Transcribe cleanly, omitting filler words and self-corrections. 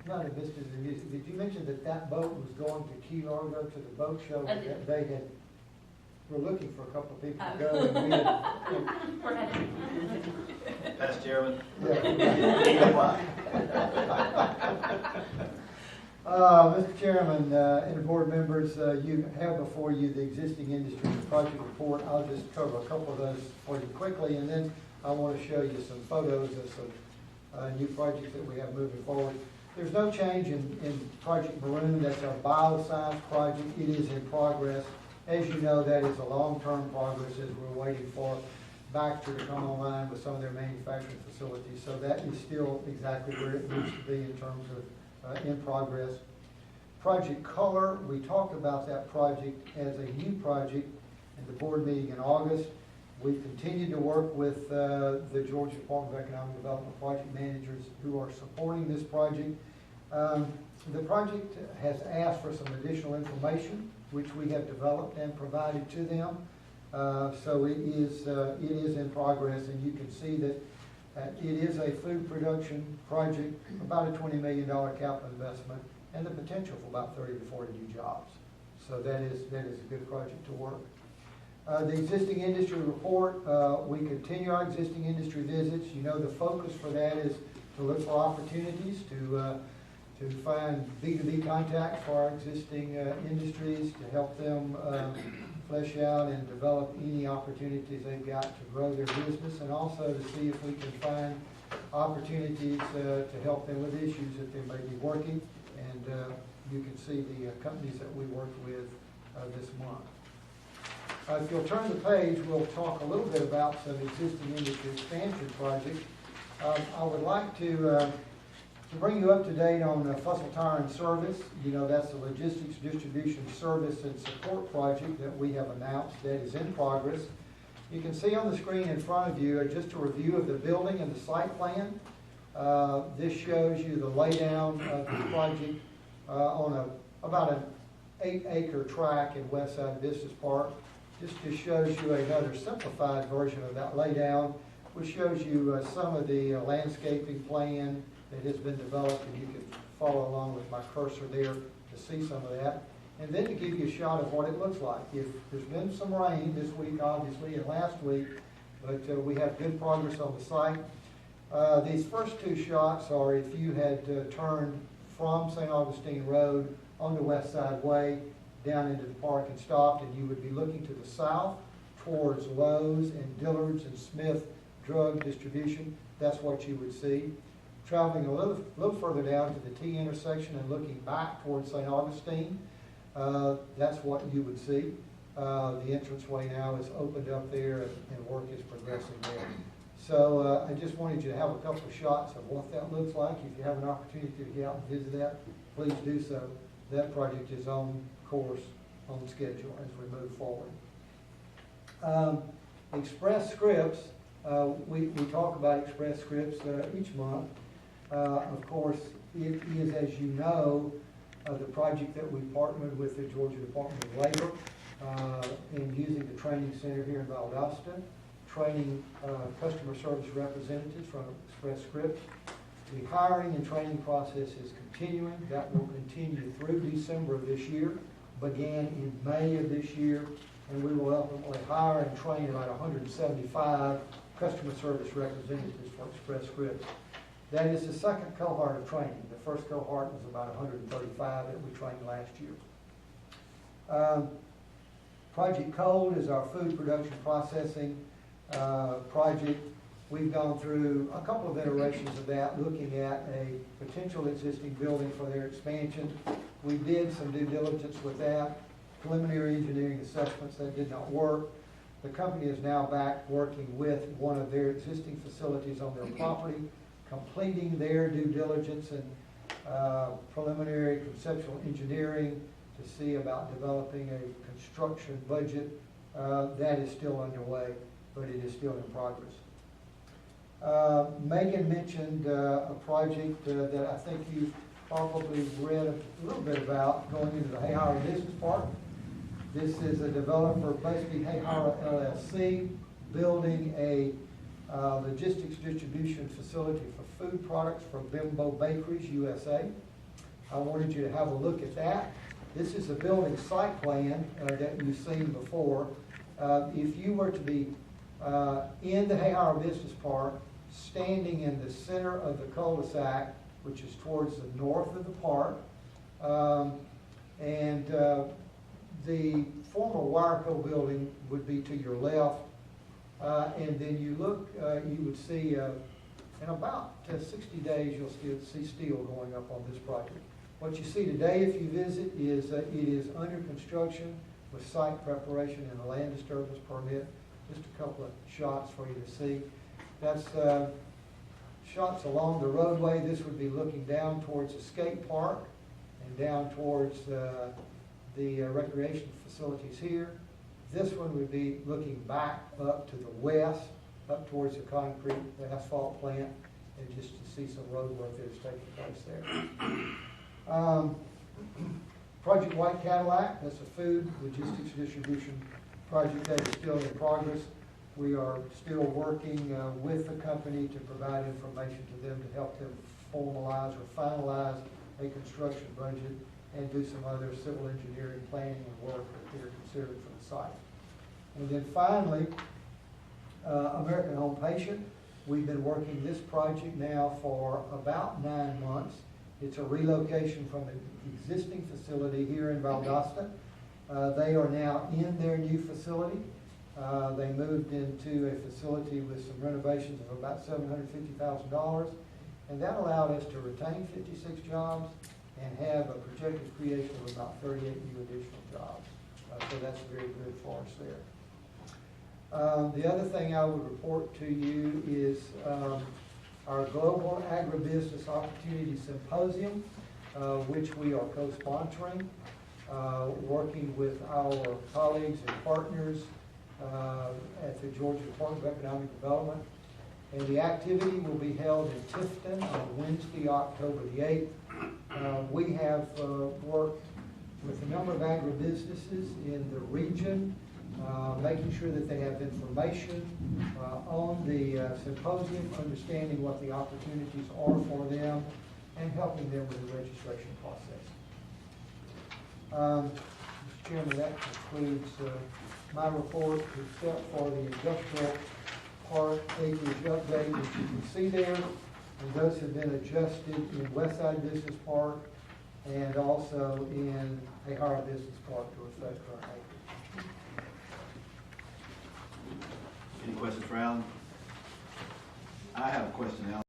Might have missed it in the music. Did you mention that that boat was going to Key Largo to the boat show? That they had, we're looking for a couple of people to go. And we had, Past Chairman. Mr. Chairman and the board members, you have before you the existing industry project report. I'll just cover a couple of those for you quickly, and then I want to show you some photos of some new projects that we have moving forward. There's no change in Project Maroon. That's our bioscience project. It is in progress. As you know, that is a long-term progress as we're waiting for Baxter to come online with some of their manufacturing facilities. So that is still exactly where it needs to be in terms of in progress. Project Color, we talked about that project as a new project in the board meeting in August. We've continued to work with the Georgia Department of Economic Development project managers who are supporting this project. The project has asked for some additional information, which we have developed and provided to them. So it is in progress, and you can see that it is a food production project, about a $20 million capital investment, and the potential for about 30 to 40 new jobs. So that is a good project to work. The existing industry report, we continue our existing industry visits. You know, the focus for that is to look for opportunities to find B2B contacts for our existing industries, to help them flesh out and develop any opportunities they've got to grow their business, and also to see if we can find opportunities to help them with issues that they may be working. And you can see the companies that we worked with this month. If you'll turn the page, we'll talk a little bit about some existing industry expansion projects. I would like to bring you up to date on Fussell Tire and Service. You know, that's the logistics, distribution, service, and support project that we have announced that is in progress. You can see on the screen in front of you just a review of the building and the site plan. This shows you the laydown of the project on about an 8-acre tract in Westside Business Park. This just shows you another simplified version of that laydown, which shows you some of the landscaping plan that has been developed, and you can follow along with my cursor there to see some of that. And then to give you a shot of what it looks like. If there's been some rain this week, obviously, and last week, but we have good progress on the site. These first two shots are if you had turned from St. Augustine Road on the West Side Way down into the park and stopped, and you would be looking to the south towards Lowe's and Dillard's and Smith Drug Distribution. That's what you would see. Traveling a little further down to the T intersection and looking back towards St. Augustine, that's what you would see. The entranceway now is opened up there, and work is progressing there. So I just wanted you to have a couple of shots of what that looks like. If you have an opportunity to get out and visit that, please do so. That project is on course, on schedule as we move forward. Express Scripts, we talk about Express Scripts each month. Of course, it is, as you know, the project that we partnered with the Georgia Department of Labor in using the training center here in Valdosta, training customer service representatives from Express Scripts. The hiring and training process is continuing. That will continue through December of this year, began in May of this year, and we will ultimately hire and train about 175 customer service representatives for Express Scripts. That is the second cohort of training. The first cohort was about 135 that we trained last year. Project Cold is our food production processing project. We've gone through a couple of iterations of that, looking at a potential existing building for their expansion. We did some due diligence with that, preliminary engineering assessments that did not work. The company is now back working with one of their existing facilities on their property, completing their due diligence and preliminary conceptual engineering to see about developing a construction budget. That is still underway, but it is still in progress. Megan mentioned a project that I think you've probably read a little bit about, going into the Hayhara Business Park. This is a developer, basically Hayhara LLC, building a logistics distribution facility for food products for Bimbo Bakeries USA. I wanted you to have a look at that. This is a building site plan that you've seen before. If you were to be in the Hayhire Business Park, standing in the center of the cul-de-sac, which is towards the north of the park, the former Wireco building would be to your left, and then you look, you would see in about 60 days you'll still see steel going up on this project. What you see today, if you visit, is it is under construction with site preparation and a land disturbance permit. Just a couple of shots for you to see. That's shots along the roadway. This would be looking down towards the skate park and down towards the recreation facilities here. This one would be looking back up to the west, up towards the concrete, the asphalt plant, and just to see some road work that is taking place there. Project White Cadillac, that's a food logistics distribution project that is still in progress. We are still working with the company to provide information to them to help them formalize or finalize a construction budget and do some other civil engineering planning and work that they're considering for the site. And then finally, American Home Patient. We've been working this project now for about 9 months. It's a relocation from an existing facility here in Valdosta. They are now in their new facility. They moved into a facility with some renovations of about $750,000, and that allowed us to retain 56 jobs and have a projected creation of about 38 new additional jobs. So that's very good for us there. The other thing I would report to you is our Global Agribusiness Opportunity Symposium, which we are co-sponsoring, working with our colleagues and partners at the Georgia Department of Economic Development. And the activity will be held in Tifton on Wednesday, October the 8th. We have worked with a number of agribusinesses in the region, making sure that they have information on the symposium, understanding what the opportunities are for them, and helping them with the registration process. Mr. Chairman, that concludes my report, except for the industrial park acreage update that you can see there. And those have been adjusted in Westside Business Park and also in Hayhire Business Park to reflect current acreage. Any questions for Alan? I have a question, Alan.